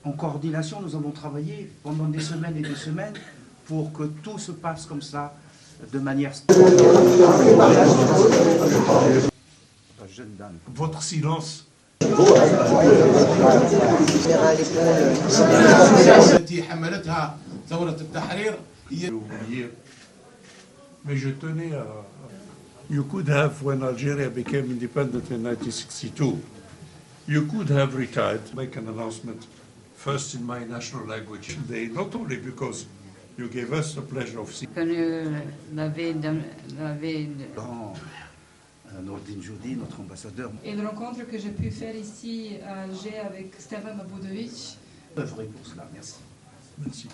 En coordination, nous avons travaillé pendant des semaines et des semaines pour que tout se passe comme ça, de manière... Jeune dame. Votre silence. Mais je tenais à... You could have, when Algeria became independent in 1962, you could have retired, make an announcement, first in my national language today, not only because you gave us the pleasure of seeing... Nordine Joudi, notre ambassadeur. Et une rencontre que j'ai pu faire ici à Alger avec Stefan Abudovic. Œuvrer pour cela, merci. Merci.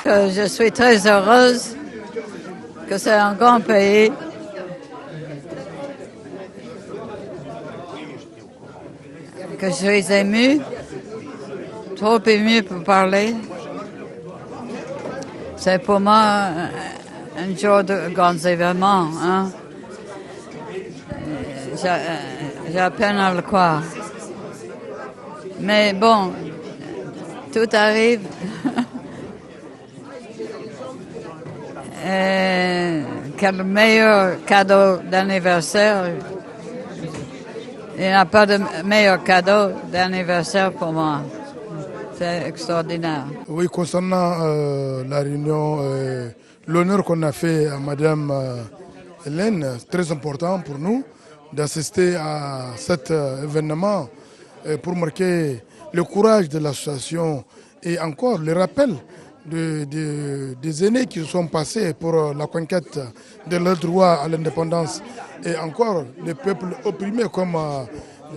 Je suis très heureuse que c'est un grand pays. Que je suis émue, trop émue pour parler. C'est pour moi un jour de grands événements. Hein? J'ai à peine à le croire. Mais bon, tout arrive. Quel meilleur cadeau d'anniversaire. Il n'y a pas de meilleur cadeau d'anniversaire pour moi. C'est extraordinaire. Oui, concernant la réunion, l'honneur qu'on a fait à Madame Hélène, très important pour nous d'assister à cet événement pour marquer le courage de l'association et encore le rappel des aînés qui sont passés pour la conquête de leur droit à l'indépendance et encore les peuples opprimés comme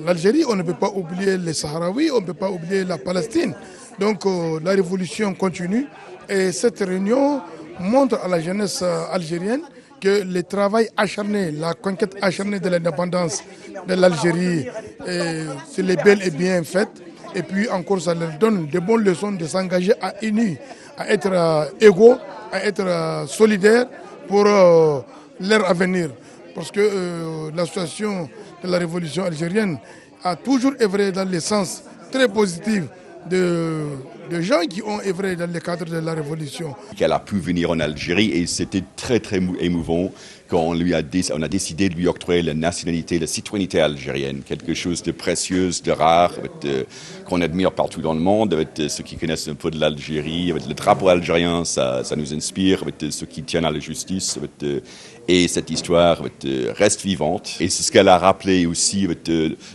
l'Algérie. On ne peut pas oublier les Sahraouis, on ne peut pas oublier la Palestine. Donc la révolution continue et cette réunion montre à la jeunesse algérienne que le travail acharné, la conquête acharnée de l'indépendance de l'Algérie, c'est bel et bien fait. Et puis encore, ça leur donne de bonnes leçons de s'engager à unis, à être égaux, à être solidaires pour leur avenir. Parce que l'association de la révolution algérienne a toujours œuvré dans le sens très positif de gens qui ont œuvré dans le cadre de la révolution. Qu'elle a pu venir en Algérie et c'était très très émouvant quand on a décidé de lui octroyer la nationalité, la citoyenneté algérienne, quelque chose de précieux, de rare, qu'on admire partout dans le monde. Ceux qui connaissent un peu de l'Algérie, le drapeau algérien, ça nous inspire, ceux qui tiennent à la justice. Et cette histoire reste vivante. Et c'est ce qu'elle a rappelé aussi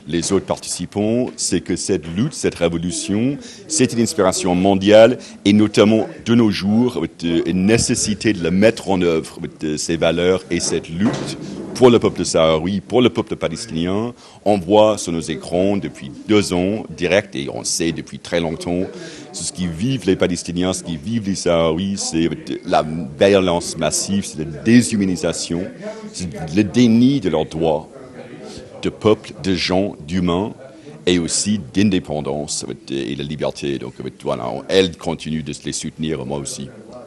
les autres participants, c'est que cette lutte, cette révolution, c'est une inspiration mondiale et notamment de nos jours, une nécessité de la mettre en œuvre, ces valeurs et cette lutte pour le peuple sahraoui, pour le peuple palestinien. On voit sur nos écrans depuis 2 ans, direct, et on sait depuis très longtemps, ce qui vivent les Palestiniens, ce qui vivent les Sahraouis, c'est la violence massive, c'est la déshumanisation, c'est le déni de leurs droits de peuple, de gens, d'humains, et aussi d'indépendance et de liberté. Donc voilà, elle continue de les soutenir, moi aussi.